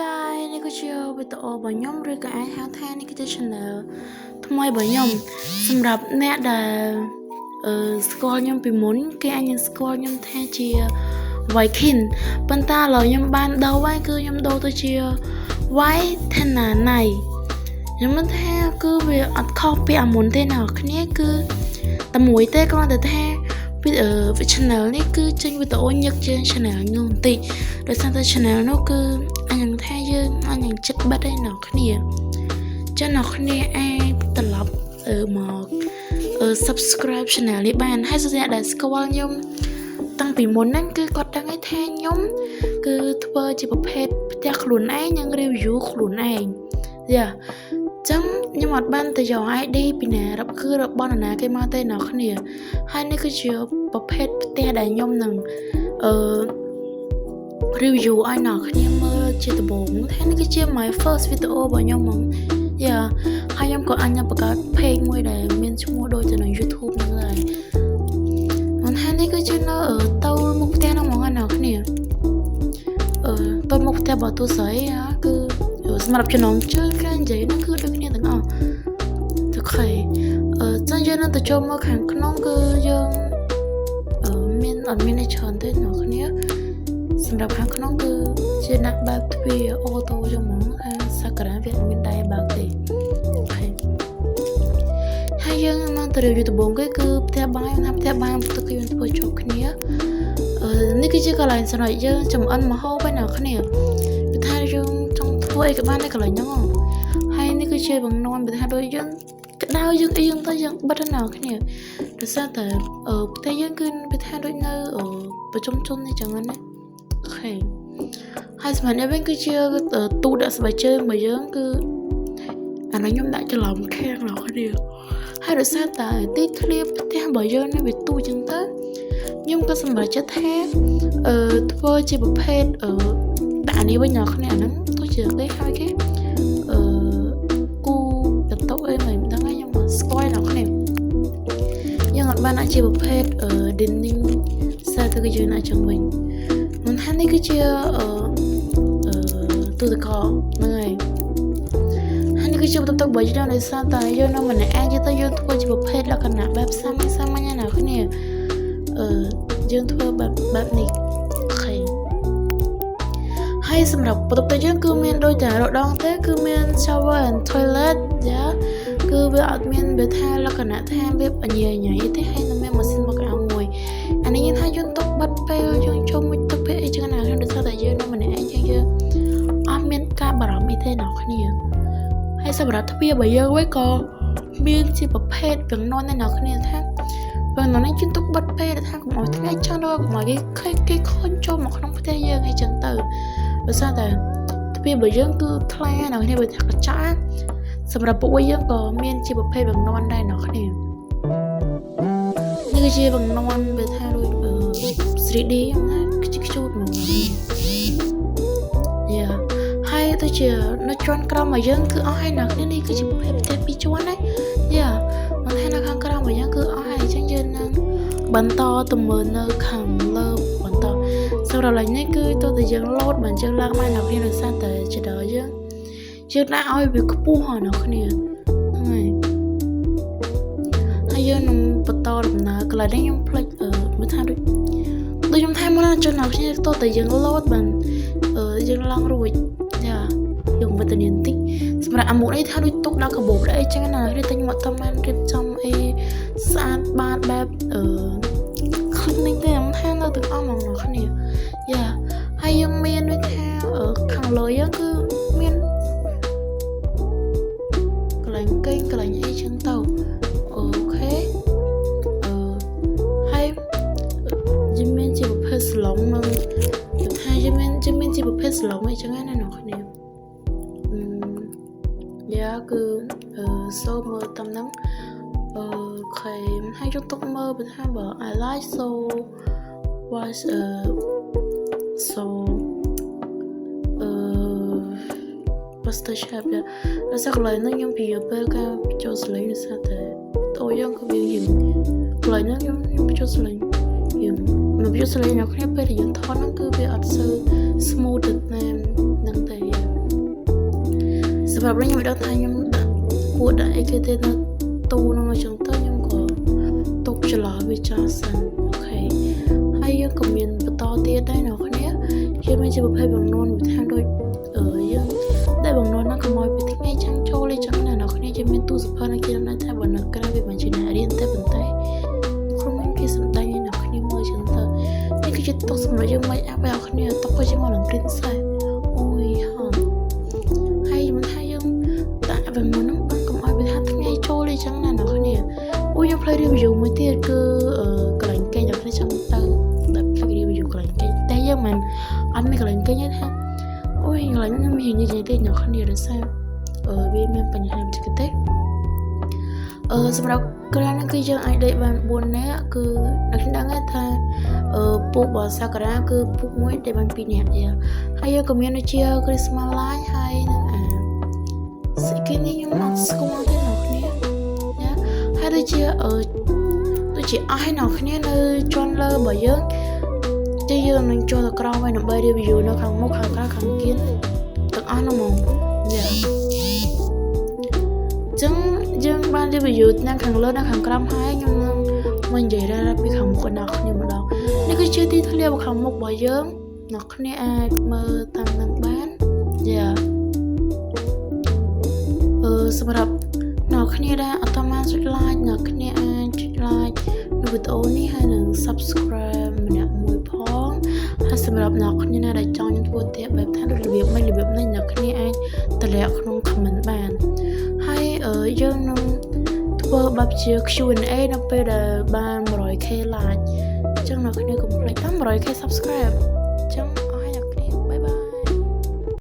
guys នេះគឺជាវីដេអូរបស់ខ្ញុំឬក៏អាចហៅថានេះគឺជា channel ថ្មីរបស់ខ្ញុំសម្រាប់អ្នកដែលស្គាល់ខ្ញុំពីមុនគេអាចនឹងស្គាល់ខ្ញុំថាជា Viking ប៉ុន្តែឥឡូវខ្ញុំបានដូរហើយគឺខ្ញុំដូរទៅជា Whitenanai ខ្ញុំមិនថាគឺវាអត់ខុសពីអាមុនទេអ្នកគ្នាគឺតែមួយទេគ្រាន់តែថាchannel នេះគឺចេញវីដេអូញឹកជាង channel ខ្ញុំបន្តិចដោយសារតែ channel នោះគឺអញនឹងថាយើងអញនឹងចិត្តបិទឯអ្នកគ្នាចឹងអ្នកគ្នាអាចត្រឡប់មក subscribe channel នេះបានហើយសម្រាប់ដែលស្គាល់ខ្ញុំតាំងពីមុនហ្នឹងគឺគាត់ដឹងឲ្យថាខ្ញុំគឺធ្វើជាប្រភេទផ្ទះខ្លួនឯងនិង review ខ្លួនឯងយ៉ាចឹងខ្ញុំអត់បានទៅយក ID ពីណាគឺរបស់នរណាគេមកទេអ្នកគ្នាហើយនេះគឺជាប្រភេទផ្ទះដែលខ្ញុំនឹងreview ឲ្យអ្នកគ្នាមើលជាដំបូងថានេះគឺជា my first video របស់ខ្ញុំហ្មងយ៉ាហើយខ្ញុំក៏អញបង្កើត page មួយដែលមានឈ្មោះដូចទៅនៅ YouTube ហ្នឹងដែរមិនថានេះគឺជានៅតូលមុខផ្ទះហ្នឹងហ្មងអ្នកគ្នាតូលមុខផ្ទះរបស់ទូស្រីគឺសម្រាប់ចំណងជើងការនិយាយនោះគឺដូចគ្នាទាំងអស់អូខេចឹងយើងនឹងទៅចូលមកខាងក្នុងគឺយើងមានអត់មានច្រើនទេអ្នកគ្នាសម្រាប់ខាងក្នុងគឺជាដាក់បែបទ្វារអូតូចឹងហ្មងហើយសក្ការៈវាអត់មានដែរបើកទេអូខេហើយយើងនឹងទៅរៀបដំបូងគឺផ្ទះបាយថាផ្ទះបាយទៅគឺយើងធ្វើចូលគ្នានេះគឺជាកន្លែងសម្រាប់យើងចំអិនម្ហូបឯអ្នកគ្នាគឺថាយើងធ្វើអីក៏បានដែរកន្លែងហ្នឹងហើយនេះគឺជាបង្នួនបើថាដូចយើងក្តៅយើងអីយើងទៅយើងបិទទៅអ្នកគ្នាដោយសារតែផ្ទះយើងគឺវាថាដូចនៅប្រជុំជននេះចឹងណាអូខេហើយសម្រាប់នេះវិញគឺជាទូដាក់ស្បែកជើងរបស់យើងគឺអានេះខ្ញុំដាក់ច្រឡំខាងអ្នកគ្នាហើយដោយសារតែទីធ្លាផ្ទះរបស់យើងនេះវាទូចឹងទៅខ្ញុំក៏សម្រេចចិត្តថាធ្វើជាប្រភេទដាក់នេះវិញអ្នកគ្នាអាហ្នឹងទៅជាគេហៅគេគូបន្តុកអីមិនដឹងហើយខ្ញុំមកស្គាល់អ្នកគ្នាយើងអត់បានអាចជាប្រភេទdining set ទៅយើងអាចចឹងវិញមិនថានេះគឺជាទូទឹកកកហ្នឹងហើយហើយនេះគឺជាបន្តុករបស់យើងដោយសារតែយើងនៅម្នាក់ឯងទៅយើងធ្វើជាប្រភេទលក្ខណៈបែបសាមញ្ញណាគ្នាយើងធ្វើបែបនេះហើយសម្រាប់បន្ទប់តែយើងគឺមានដូចតែរដងទេគឺមាន shower and toilet យ៉ាគឺវាអត់មានវាថាលក្ខណៈថាវាអញ្ញៃទេហើយនៅមានម៉ាស៊ីនមកកៅមួយអានេះយើងថាយើងទុកបាត់ពេលយើងចូលមួយទឹកពេលអីចឹងណាខ្ញុំដូចថាតែយើងនៅម្នាក់ឯងយើងអត់មានការបារម្ភអីទេអ្នកគ្នាហើយសម្រាប់ទ្វាររបស់យើងវិញក៏មានជាប្រភេទវាំងនន់ដែរអ្នកគ្នាថាបើនរណាជិះទុកបាត់ពេលថាកុំឲ្យថ្ងៃចង់ដល់កុំឲ្យគេខូចចូលមកក្នុងផ្ទះយើងអីចឹងទៅដោយសារតែទ្វាររបស់យើងគឺថ្លាអ្នកគ្នាបើថាកញ្ចក់សម្រាប់ពួកយើងក៏មានជាប្រភេទវាំងនន់ដែរអ្នកគ្នានេះគឺជាវាំងនន់វាថាដូច 3D ណាខ្ជូតហ្មងយ៉ាហើយទៅជានៅជាន់ក្រោមរបស់យើងគឺអស់ហើយអ្នកគ្នានេះគឺជាប្រភេទផ្ទះ2ជាន់ណាយ៉ាមិនថានៅខាងក្រោមរបស់យើងគឺអស់ហើយអញ្ចឹងយើងនឹងបន្តទៅមើលនៅខាងលើបន្តសម្រាប់ឡើយនេះគឺទៅតែយើងលោតមិនយើងឡើងមកអ្នកគ្នាដោយសារតែជាដល់យើងដាក់ឲ្យវាខ្ពស់ហ្នឹងអ្នកគ្នាហ្នឹងហើយយើងនឹងបន្តដំណើរកន្លែងនេះខ្ញុំភ្លេចមើលថាដូចខ្ញុំថាមកណាជនអ្នកគ្នាទៅតែយើងលោតបានយើងឡើងរួចយ៉ាយើងវិទ្យាបន្តិចសម្រាប់អាមុខនេះថាដូចទុកដល់កាបូបអីចឹងណាគេតែខ្ញុំអត់តាមបានរៀបចំអីស្អាតបាតបែបcleaning ទេខ្ញុំថានៅទាំងអស់ហ្មងអ្នកគ្នាយ៉ាហើយយើងមានដូចថាខាងលើយើងគឺមានកន្លែងគេងកន្លែងអីចឹងទៅអូខេហើយយើងមានជាប្រភេទស្លុងនឹងថាយើងមានជាប្រភេទស្លុងអីចឹងណាអ្នកគ្នាយ៉ាគឺសូមមើលតាមហ្នឹងអូខេហើយយើងទុកមើលបើថាបើ I like so was Master Chef ដល់សកន្លែងហ្នឹងខ្ញុំពីពេលការចូលស្លេងដោយសារតែតូយើងគឺវាយើងកន្លែងហ្នឹងខ្ញុំចូលស្លេងយើងនៅចូលស្លេងអ្នកគ្នាពេលដែលយើងថតហ្នឹងគឺវាអត់សូវ smooth ទេហ្នឹងទេ សម្រាប់ខ្ញុំដឹងថាខ្ញុំដាក់គួរដាក់អីគេទេនៅទូនឹងអញ្ចឹងទៅខ្ញុំក៏ទុកច្រឡោះវាចោលសិនអូខេហើយយើងក៏មានបន្តទៀតដែរអ្នកគ្នាយើងមានជាប្រភេទបង្នួនបន្ថែមដូចយើងដែលបង្នួនហ្នឹងក៏មកពីថ្ងៃចាំងចូលអីចឹងណាអ្នកគ្នាយើងមានទូសភៅនៅគេនៅថាបើនៅក្រៅវាមិនជាអ្នករៀនទេប៉ុន្តែគ្រូមានគេសំដែងឲ្យអ្នកគ្នាមើលចឹងទៅនេះគឺជាទុកសម្រាប់យើងមិនអាប់ឲ្យអ្នកគ្នាទុកក៏ជាមកនឹងព្រីនសែសអូយហ៎ហើយមិនថាយើងដាក់បង្នួនហ្នឹងបានកុំឲ្យវាថាថ្ងៃចូលអីចឹងណាអ្នកគ្នាអូយខ្ញុំផ្លេច review មួយទៀតគឺកន្លែងគេអ្នកគ្នាចង់ទៅដាក់ review កន្លែងគេតែយើងមិនអត់មានកន្លែងគេទេថាអូយកន្លែងខ្ញុំមាននិយាយទេអ្នកគ្នាដោយសារវាមានបញ្ហាបច្ចេកទេសសម្រាប់ក្រៅហ្នឹងគឺយើងអាចដេកបាន4នាក់គឺអ្នកដឹងថាពូករបស់សាការ៉ាគឺពូកមួយដេកបាន2នាក់ទៀតហើយយើងក៏មានដូចជា Christmas light ហើយនឹងស្គីនេះខ្ញុំអត់ស្គាល់ទេអ្នកគ្នាណាហើយដូចជាអស់ហើយអ្នកគ្នានៅជន់លើរបស់យើងតែយើងនឹងចូលទៅក្រោមហើយដើម្បី review នៅខាងមុខខាងក្រៅខាងគៀនទាំងអស់នោះហ្មងយ៉ាចឹងយើងបាន review នៅខាងលើនៅខាងក្រោមហើយខ្ញុំនឹងមកនិយាយរ៉ាប់ពីខាងមុខរបស់អ្នកគ្នាម្ដងនេះគឺជាទីធ្លាខាងមុខរបស់យើងអ្នកគ្នាអាចមើលតាមនឹងបានយ៉ាសម្រាប់អ្នកគ្នាដែលអត់តាមចុច like អ្នកគ្នាអាចចុច like នៅវីដេអូនេះហើយនឹង subscribe ម្នាក់មួយផងហើយសម្រាប់អ្នកគ្នាណាដែលចង់ខ្ញុំធ្វើទៀតបែបថារបៀបនេះអ្នកគ្នាអាចតម្លាក់ក្នុង comment បានហើយយើងនឹងធ្វើបែបជា Q&A នៅពេលដែលបាន 100k like អញ្ចឹងអ្នកគ្នាកុំភ្លេចតាម 100k subscribe អញ្ចឹង